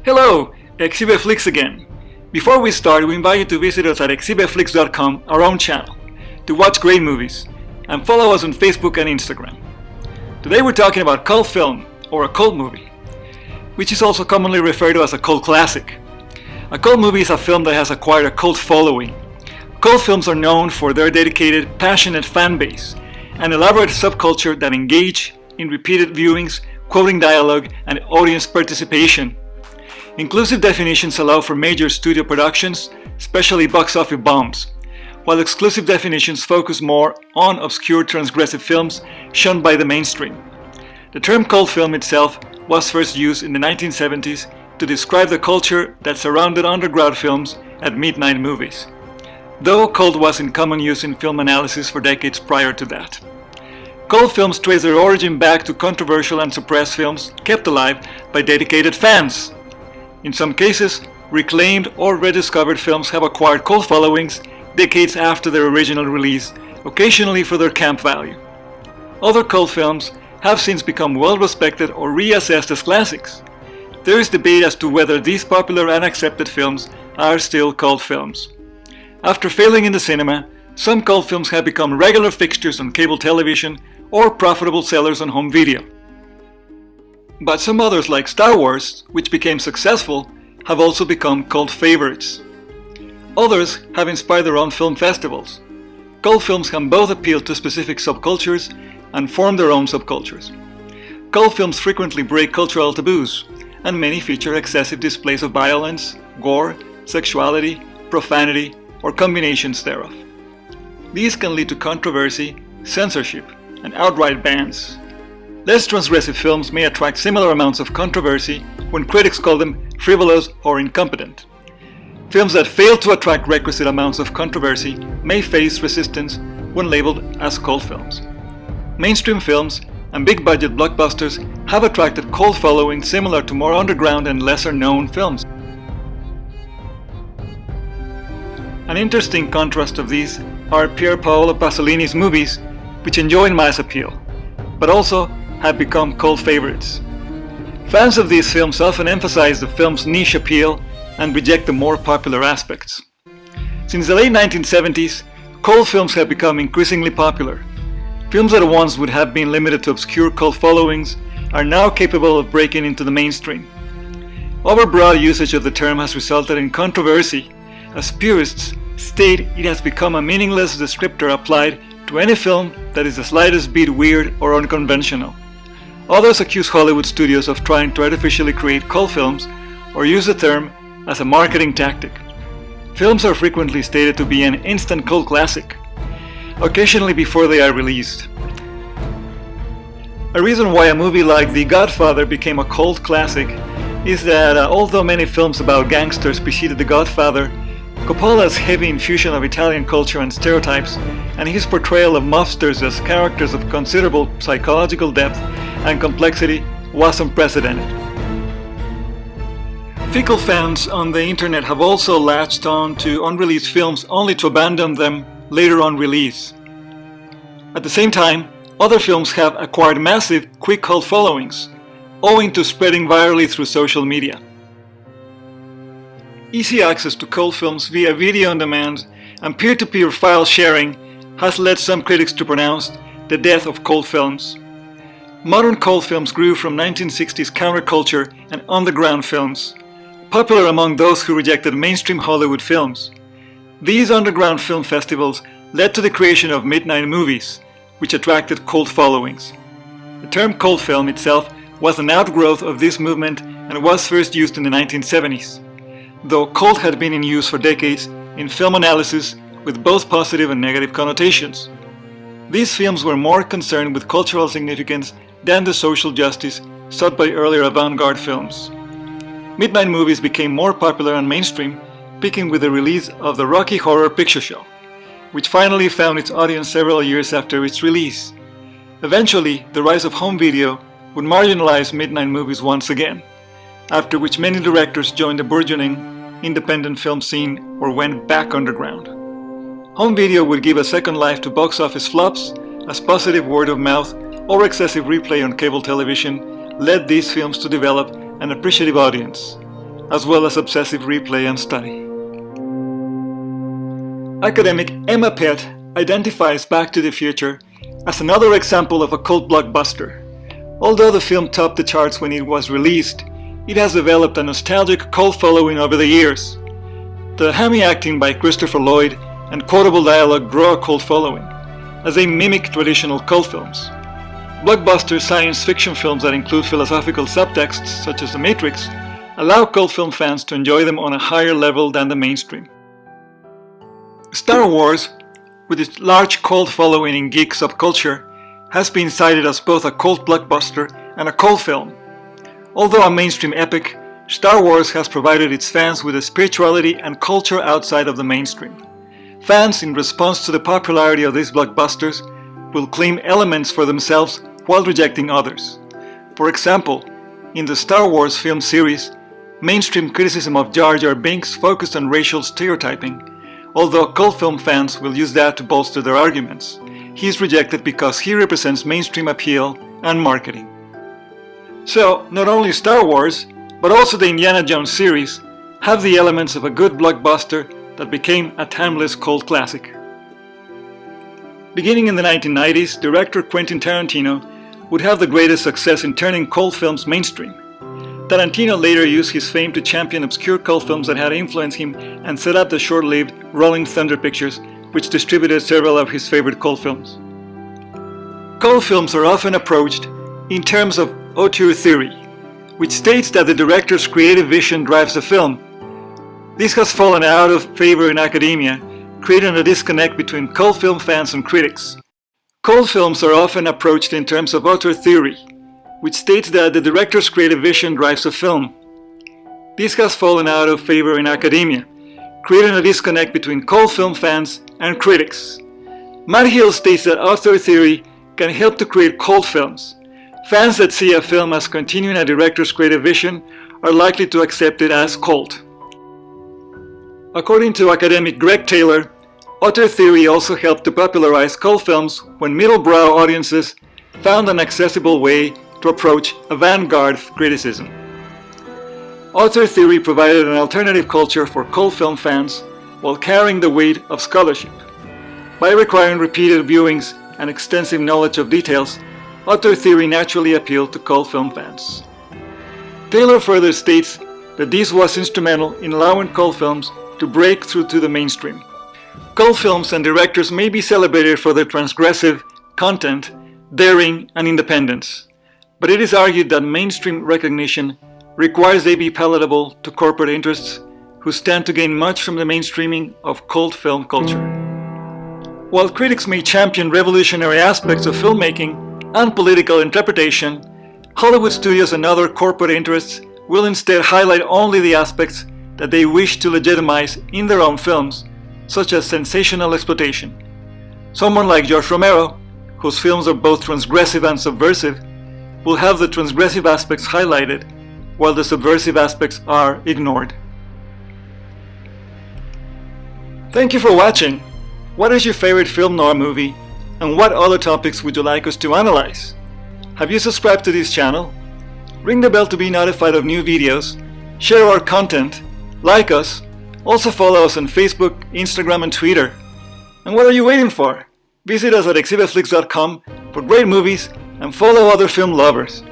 Hello, Exhibitflix again. Before we start, we invite you to visit us at exhibitflix.com, our own channel, to watch great movies, and follow us on Facebook and Instagram. Today we're talking about cult film, or a cult movie, which is also commonly referred to as a cult classic. A cult movie is a film that has acquired a cult following. Cult films are known for their dedicated, passionate fan base, an elaborate subculture that engage in repeated viewings, quoting dialogue, and audience participation. Inclusive definitions allow for major studio productions, especially box office bombs, while exclusive definitions focus more on obscure transgressive films shunned by the mainstream. The term cult film itself was first used in the 1970s to describe the culture that surrounded underground films at midnight movies, though cult was in common use in film analysis for decades prior to that. Cult films trace their origin back to controversial and suppressed films kept alive by dedicated fans. In some cases, reclaimed or rediscovered films have acquired cult followings decades after their original release, occasionally for their camp value. Other cult films have since become well respected or reassessed as classics. There is debate as to whether these popular and accepted films are still cult films. After failing in the cinema, some cult films have become regular fixtures on cable television or profitable sellers on home video. But some others, like Star Wars, which became successful, have also become cult favorites. Others have inspired their own film festivals. Cult films can both appeal to specific subcultures and form their own subcultures. Cult films frequently break cultural taboos, and many feature excessive displays of violence, gore, sexuality, profanity, or combinations thereof. These can lead to controversy, censorship, and outright bans. Less transgressive films may attract similar amounts of controversy when critics call them frivolous or incompetent. Films that fail to attract requisite amounts of controversy may face resistance when labeled as cult films. Mainstream films and big-budget blockbusters have attracted cult followings similar to more underground and lesser-known films. An interesting contrast of these are Pier Paolo Pasolini's movies, which enjoy mass appeal, but also have become cult favorites. Fans of these films often emphasize the film's niche appeal and reject the more popular aspects. Since the late 1970s, cult films have become increasingly popular. Films that once would have been limited to obscure cult followings are now capable of breaking into the mainstream. Overbroad usage of the term has resulted in controversy, as purists state it has become a meaningless descriptor applied to any film that is the slightest bit weird or unconventional. Others accuse Hollywood studios of trying to artificially create cult films or use the term as a marketing tactic. Films are frequently stated to be an instant cult classic, occasionally before they are released. A reason why a movie like The Godfather became a cult classic is that although many films about gangsters preceded The Godfather, Coppola's heavy infusion of Italian culture and stereotypes, and his portrayal of mobsters as characters of considerable psychological depth and complexity was unprecedented. Fickle fans on the internet have also latched on to unreleased films only to abandon them later on release. At the same time, other films have acquired massive, quick cult followings, owing to spreading virally through social media. Easy access to cult films via video on demand and peer-to-peer file sharing has led some critics to pronounce the death of cult films. Modern cult films grew from 1960s counterculture and underground films, popular among those who rejected mainstream Hollywood films. These underground film festivals led to the creation of midnight movies, which attracted cult followings. The term cult film itself was an outgrowth of this movement and was first used in the 1970s. Though cult had been in use for decades in film analysis with both positive and negative connotations. These films were more concerned with cultural significance than the social justice sought by earlier avant-garde films. Midnight movies became more popular and mainstream, peaking with the release of the Rocky Horror Picture Show, which finally found its audience several years after its release. Eventually, the rise of home video would marginalize midnight movies once again, after which many directors joined the burgeoning independent film scene or went back underground. Home video would give a second life to box office flops, as positive word of mouth or excessive replay on cable television led these films to develop an appreciative audience. as well as obsessive replay and study. Academic Emma Pett identifies Back to the Future as another example of a cult blockbuster. Although the film topped the charts when it was released, it has developed a nostalgic cult following over the years. The hammy acting by Christopher Lloyd and quotable dialogue draw a cult following, as they mimic traditional cult films. Blockbuster science fiction films that include philosophical subtexts, such as The Matrix, allow cult film fans to enjoy them on a higher level than the mainstream. Star Wars, with its large cult following in geek subculture, has been cited as both a cult blockbuster and a cult film. Although a mainstream epic, Star Wars has provided its fans with a spirituality and culture outside of the mainstream. Fans, in response to the popularity of these blockbusters, will claim elements for themselves while rejecting others. For example, in the Star Wars film series, mainstream criticism of Jar Jar Binks focused on racial stereotyping, although cult film fans will use that to bolster their arguments. He is rejected because he represents mainstream appeal and marketing. So, not only Star Wars, but also the Indiana Jones series have the elements of a good blockbuster that became a timeless cult classic. Beginning in the 1990s, director Quentin Tarantino would have the greatest success in turning cult films mainstream. Tarantino later used his fame to champion obscure cult films that had influenced him and set up the short-lived Rolling Thunder Pictures, which distributed several of his favorite cult films. Cult films are often approached in terms of auteur theory, which states that the director's creative vision drives the film. This has fallen out of favor in academia, creating a disconnect between cult film fans and critics. Cult films are often approached in terms of auteur theory, which states that the director's creative vision drives the film. This has fallen out of favor in academia, creating a disconnect between cult film fans and critics. Matt Hill states that auteur theory can help to create cult films. Fans that see a film as continuing a director's creative vision are likely to accept it as cult. According to academic Greg Taylor, auteur theory also helped to popularize cult films when middle-brow audiences found an accessible way to approach avant-garde criticism. Auteur theory provided an alternative culture for cult film fans while carrying the weight of scholarship. By requiring repeated viewings and extensive knowledge of details, auteur theory naturally appealed to cult film fans. Taylor further states that this was instrumental in allowing cult films to break through to the mainstream. Cult films and directors may be celebrated for their transgressive content, daring, and independence, but it is argued that mainstream recognition requires they be palatable to corporate interests who stand to gain much from the mainstreaming of cult film culture. While critics may champion revolutionary aspects of filmmaking and political interpretation, Hollywood studios and other corporate interests will instead highlight only the aspects that they wish to legitimize in their own films, such as sensational exploitation. Someone like George Romero, whose films are both transgressive and subversive, will have the transgressive aspects highlighted, while the subversive aspects are ignored. Thank you for watching. What is your favorite film noir movie, and what other topics would you like us to analyze? Have you subscribed to this channel? Ring the bell to be notified of new videos, share our content, like us, also follow us on Facebook, Instagram, and Twitter. And what are you waiting for? Visit us at exhibitflix.com for great movies and follow other film lovers.